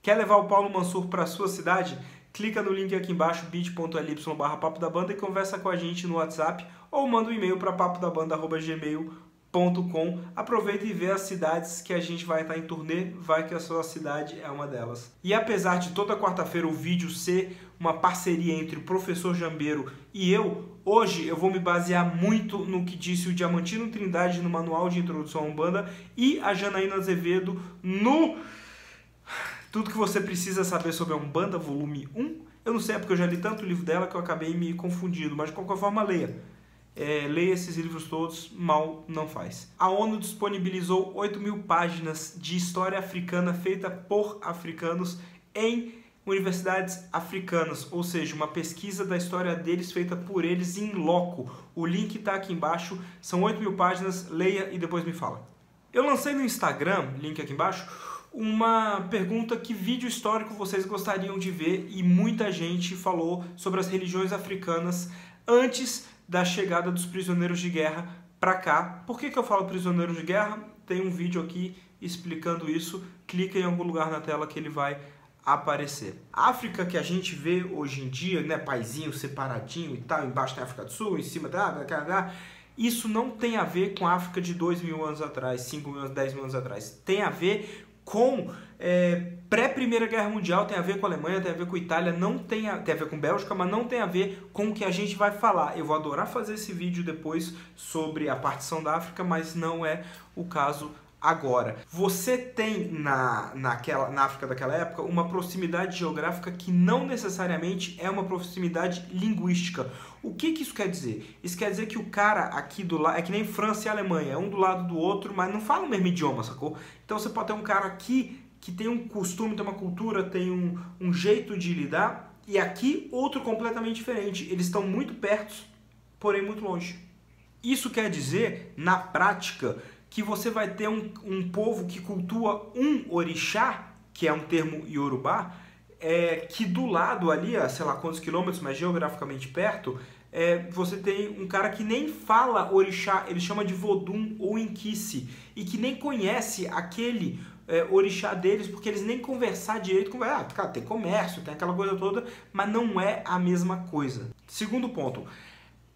Quer levar o Paulo Mansur para a sua cidade? Clica no link aqui embaixo, bit.ly/Papo da Banda, e conversa com a gente no WhatsApp ou manda um e-mail para papodabanda@gmail.com. Aproveita e vê as cidades que a gente vai estar em turnê, vai que a sua cidade é uma delas. E apesar de toda quarta-feira o vídeo ser uma parceria entre o professor Jambeiro e eu, hoje eu vou me basear muito no que disse o Diamantino Trindade no Manual de Introdução à Umbanda e a Janaína Azevedo no Tudo que você precisa saber sobre a Umbanda, volume 1. Eu não sei, é porque eu já li tanto o livro dela que eu acabei me confundindo, mas de qualquer forma leia. Leia esses livros todos, mal não faz. A ONU disponibilizou 8.000 páginas de história africana feita por africanos em universidades africanas, ou seja, uma pesquisa da história deles feita por eles em loco. O link está aqui embaixo, são 8.000 páginas, leia e depois me fala. Eu lancei no Instagram, link aqui embaixo, uma pergunta: que vídeo histórico vocês gostariam de ver? E muita gente falou sobre as religiões africanas antes da chegada dos prisioneiros de guerra para cá. Por que eu falo prisioneiros de guerra? Tem um vídeo aqui explicando isso, clica em algum lugar na tela que ele vai aparecer. A África que a gente vê hoje em dia, né, paizinho separadinho e tal, embaixo tem a África do Sul, em cima da... Isso não tem a ver com a África de 2.000 anos atrás, 5.000 anos, 10.000 anos atrás. Tem a ver com pré-Primeira Guerra Mundial, tem a ver com a Alemanha, tem a ver com a Itália, tem a ver com Bélgica, mas não tem a ver com o que a gente vai falar. Eu vou adorar fazer esse vídeo depois sobre a partição da África, mas não é o caso agora. Você tem na África daquela época uma proximidade geográfica que não necessariamente é uma proximidade linguística. O que isso quer dizer? Isso quer dizer que o cara aqui do lado, é que nem França e Alemanha, é um do lado do outro, mas não fala o mesmo idioma, sacou? Então você pode ter um cara aqui que tem um costume, tem uma cultura, tem um jeito de lidar, e aqui outro completamente diferente. Eles estão muito perto, porém muito longe. Isso quer dizer, na prática, que você vai ter um povo que cultua um orixá, que é um termo iorubá, que do lado ali, a sei lá quantos quilômetros, mas geograficamente perto, você tem um cara que nem fala orixá, ele chama de Vodum ou Inquice, e que nem conhece aquele orixá deles, porque eles nem conversar direito com... cara, tem comércio, tem aquela coisa toda, mas não é a mesma coisa. Segundo ponto,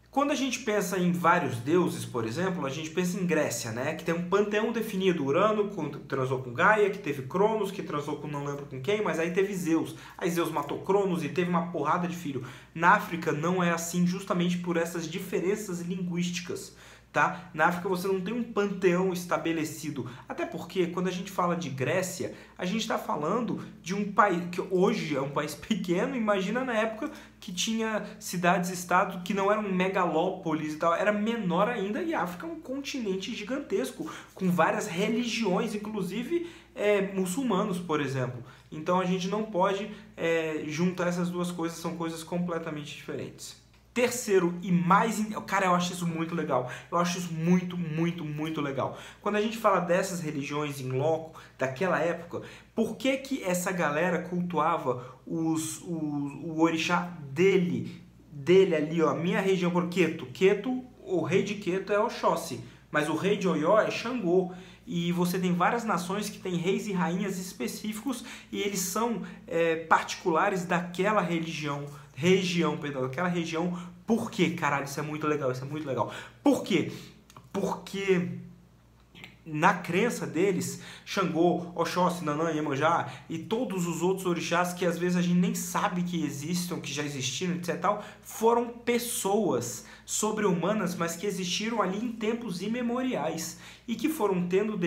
quando a gente pensa em vários deuses, por exemplo, a gente pensa em Grécia, né? Que tem um panteão definido. Urano que transou com Gaia, que teve Cronos, que transou com não lembro com quem, mas aí teve Zeus. Aí Zeus matou Cronos e teve uma porrada de filho. Na África não é assim, justamente por essas diferenças linguísticas. Tá? Na África você não tem um panteão estabelecido, até porque quando a gente fala de Grécia, a gente está falando de um país que hoje é um país pequeno. Imagina na época que tinha cidades-estado que não eram megalópolis e tal, era menor ainda, e a África é um continente gigantesco, com várias religiões, inclusive muçulmanos, por exemplo. Então a gente não pode juntar essas duas coisas, são coisas completamente diferentes. Terceiro e mais... Cara, eu acho isso muito legal. Eu acho isso muito, muito, muito legal. Quando a gente fala dessas religiões em loco, daquela época, por que essa galera cultuava o orixá dele ali, ó, a minha região, por Queto? Queto, o rei de Queto é Oxóssi, mas o rei de Oió é Xangô. E você tem várias nações que têm reis e rainhas específicos e eles são particulares daquela região. Por quê? Caralho, isso é muito legal, isso é muito legal. Por quê? Porque na crença deles, Xangô, Oxóssi, Nanã, Iemanjá e todos os outros orixás que às vezes a gente nem sabe que existam, que já existiram, etc. tal, foram pessoas sobre-humanas, mas que existiram ali em tempos imemoriais e que foram tendo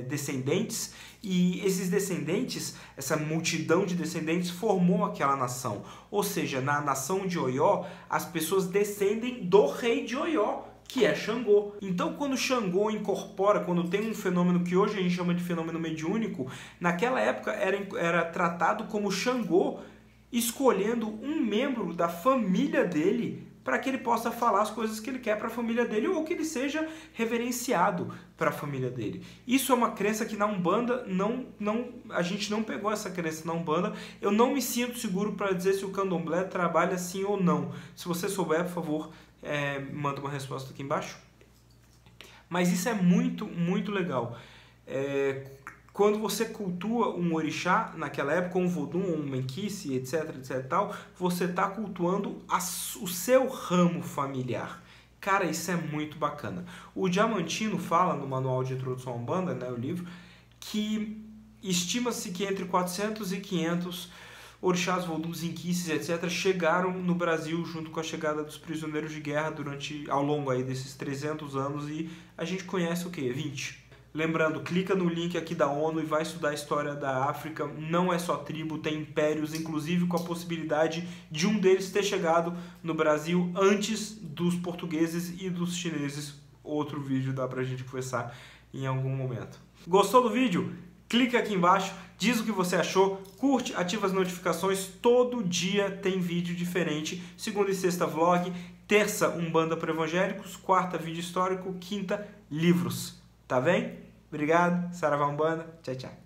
descendentes, e esses descendentes, essa multidão de descendentes formou aquela nação. Ou seja, na nação de Oió, as pessoas descendem do rei de Oió, que é Xangô. Então, quando Xangô incorpora, quando tem um fenômeno que hoje a gente chama de fenômeno mediúnico, naquela época era tratado como Xangô escolhendo um membro da família dele para que ele possa falar as coisas que ele quer para a família dele, ou que ele seja reverenciado para a família dele. Isso é uma crença que na Umbanda a gente não pegou essa crença na Umbanda. Eu não me sinto seguro para dizer se o Candomblé trabalha assim ou não. Se você souber, por favor, manda uma resposta aqui embaixo. Mas isso é muito, muito legal. Quando você cultua um orixá, naquela época, um vodum, um menquice, etc, etc tal, você está cultuando o seu ramo familiar. Cara, isso é muito bacana. O Diamantino fala no Manual de Introdução à Umbanda, né, o livro, que estima-se que entre 400 e 500 orixás, voduns, inquices, etc., chegaram no Brasil junto com a chegada dos prisioneiros de guerra ao longo aí desses 300 anos, e a gente conhece o quê? 20. Lembrando, clica no link aqui da ONU e vai estudar a história da África. Não é só tribo, tem impérios, inclusive com a possibilidade de um deles ter chegado no Brasil antes dos portugueses e dos chineses. Outro vídeo dá pra gente conversar em algum momento. Gostou do vídeo? Clica aqui embaixo, diz o que você achou, curte, ativa as notificações. Todo dia tem vídeo diferente. Segunda e sexta vlog, terça Umbanda para evangélicos, quarta vídeo histórico, quinta livros. Tá bem? Obrigado, Saravá Umbanda, tchau, tchau.